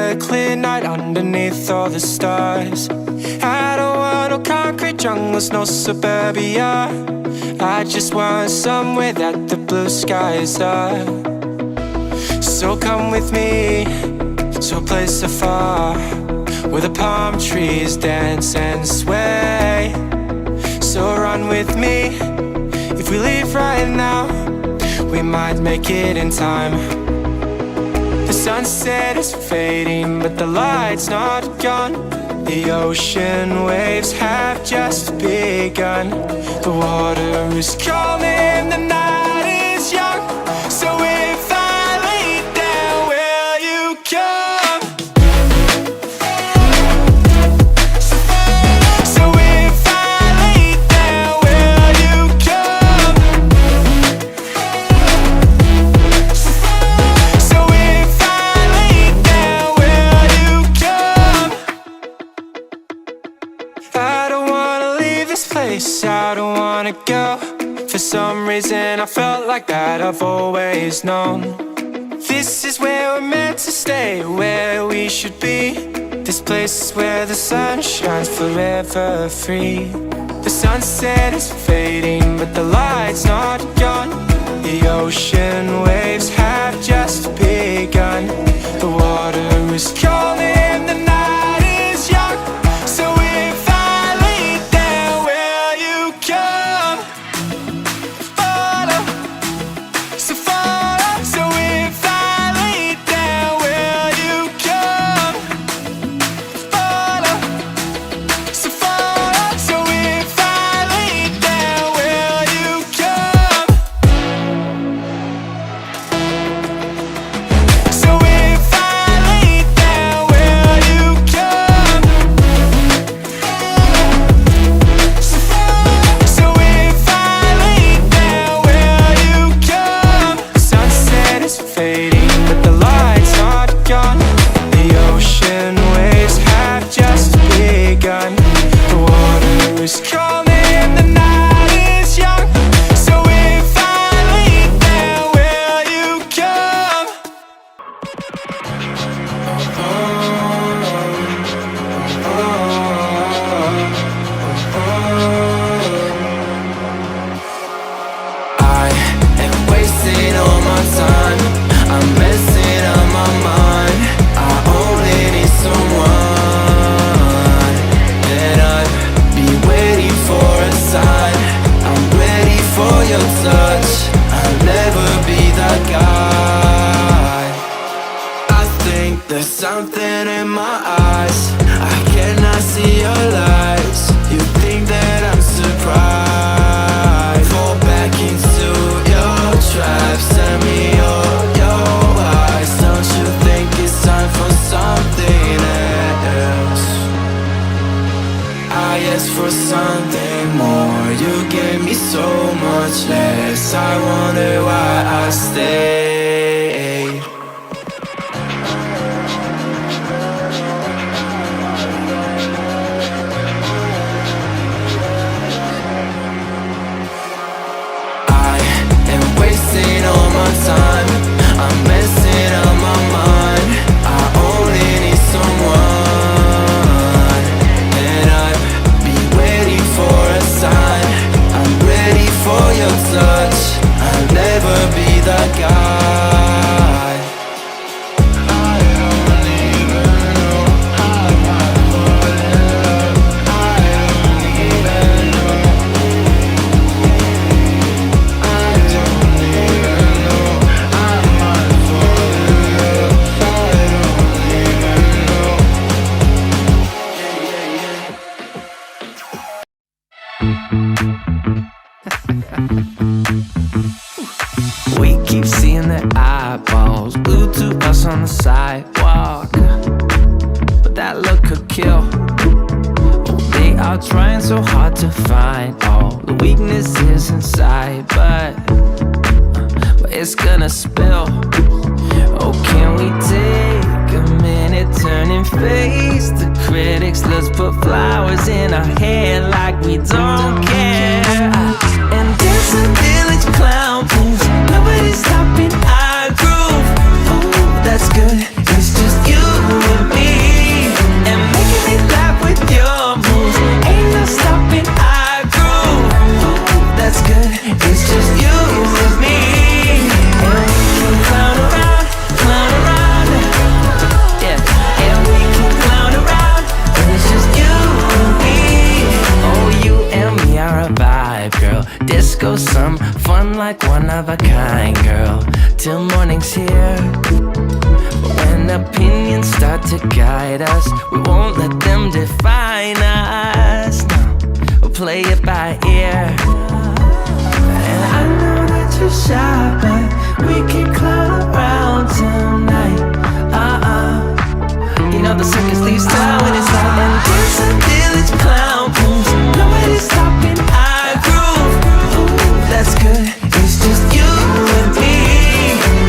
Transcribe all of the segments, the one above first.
a clear night underneath all the stars. I don't want no concrete jungles, no suburbia. I just want somewhere that the blue skies are. So come with me to a place afar, where the palm trees dance and sway. So run with me. If we leave right now, we might make it in time. The sunset is fading, but the light's not gone. The ocean waves have just begun. The water is calling, the night is young. So if I lay down, will you come? So if I lay down, will you come? So if I lay down, will you come? I don't wanna leave this place, I don't wanna go. For some reason I felt like that I've always known. This is where we're meant to stay, where we should be. This place is where the sun shines forever free. The sunset is fading, but the light's not gone. The ocean waves have just begun. The water is calling, the night is young. So if I lay down, will you come? Follow, so follow. So if I lay down, will you come? Follow, so follow. So if I lay down, will you come? So if I lay down, will you come? So if I lay down, will you come? The sunset is fading, but the light's not gone. The ocean waves have just begun. The water is calling, the night is young. So if I lay down, will you come? I am wasting all my time, I'm messing up my mind. I only need someone, and I'd be waiting for a sign. I'm ready for your touch, I'll never be that guy. I think there's something in my eyes, I cannot see your lies. You think that I'm surprised, fall back into your trap. Send me your eyes. Don't you think it's time for something else? I asked for something more, you gave me so much less. I wonder why I stayed. I am wasting all my time, I'm messing up my mind. I only need someone, and I'd be waiting for a sign. I'm ready for your touch, I'll never be that guy. I don't even know how I fall in love. I don't even know. I don't even know I might fall in love. I don't even know. We keep seeing their eyeballs glued to us on the sidewalk, but that look could kill. Oh, they are trying so hard to find all the weaknesses inside, but it's gonna spill. Oh, can we take a minute, turn and face the critics? Let's put flowers in our hair like we don't care, and dance a village clown pose. Nobody's stopping our groove. Oh, that's good, it's just you and one like one of a kind, girl, till morning's here. But when opinions start to guide us, we won't let them define us. No, we'll play it by ear. And I know that you're shy, but we can clown around tonight. You know the circus leaves town when it's light. And there's a village clown booth, nobody's stopping our groove. Ooh, that's good, it's just you and me.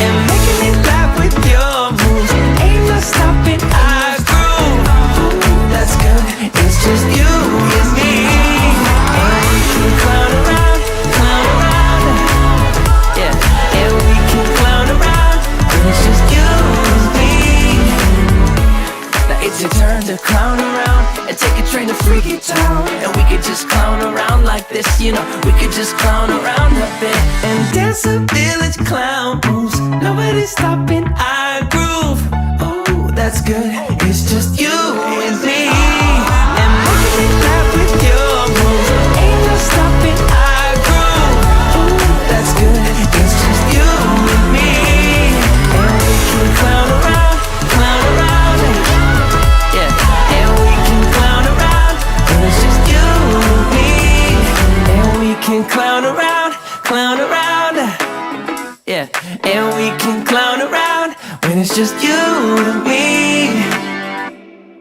And making it laugh with your moves, ain't no stopping our groove. Ooh, that's good, it's just you and me. And we can clown around, yeah. And we can clown around, and it's just you and me. Now it's your turn to clown around and take a train to Freaky Town. And we could just clown around like this, you know. We could just clown around a bit and dance a village clown moves. Nobody's stopping our groove. Oh, that's good. It's just you and me. And making it laugh with your moves. Ain't no stopping our groove. Oh, that's good. It's just you and me. And we can clown around, yeah. And we can clown around, and it's just you and me. And we can clown around, yeah. And we can clown around when it's just you and me.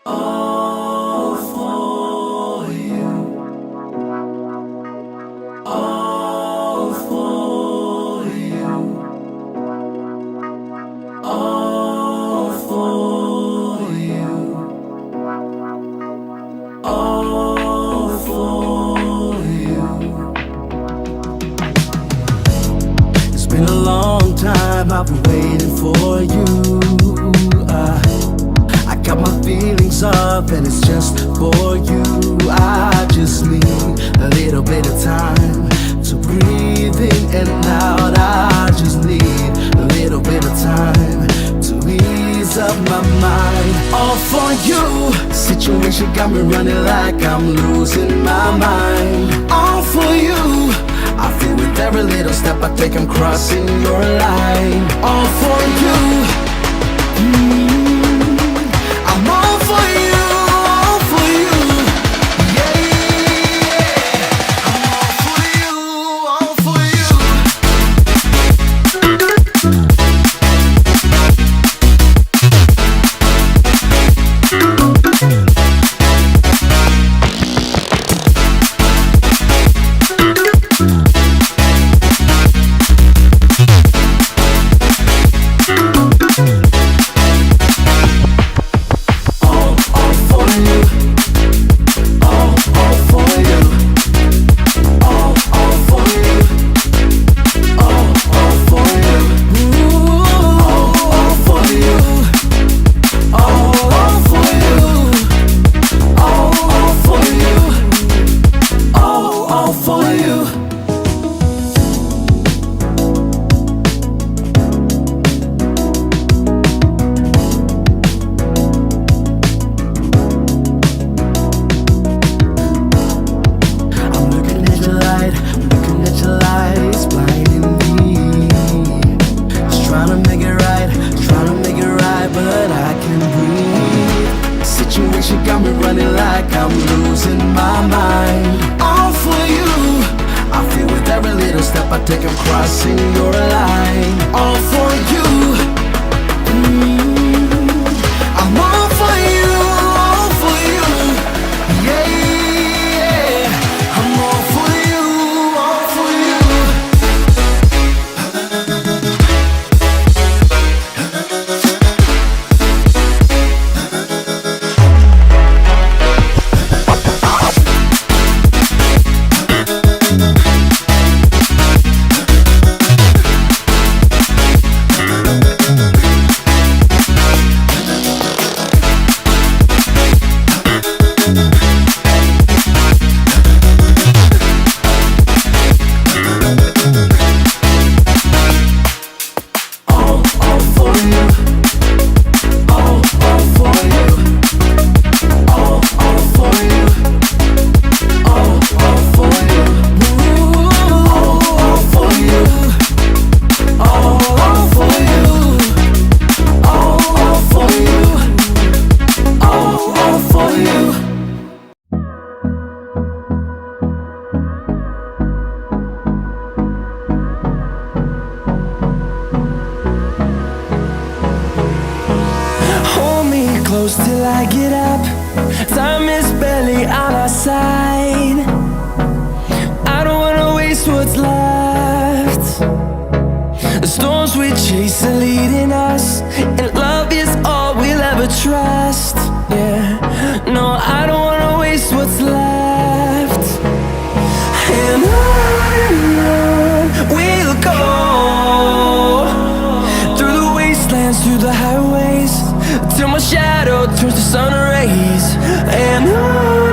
All for you. All for you. All for you. All for you. It's been a long time, I've been waiting for you. I got my feelings up and it's just for you. I just need a little bit of time to breathe in and out. I just need a little bit of time to ease up my mind. All for you. Situation got me running like I'm losing my mind. All for you. I feel with every little step I take I'm crossing your line. All for you. I'm all for you, all for you. Yeah, I'm all for you, all for you. Take I'm crossing your line. All for you. I'm all for you, all for you. Yeah, I'm all for you, all for you. close till I get up. Time is barely on our side. I don't wanna waste what's left. The storms we chase are leading us, and love is all we'll ever trust. Yeah, no, I don't wanna waste what's left. And on we'll go, through the wastelands, through the highways, till my shadow turns to sun rays. And on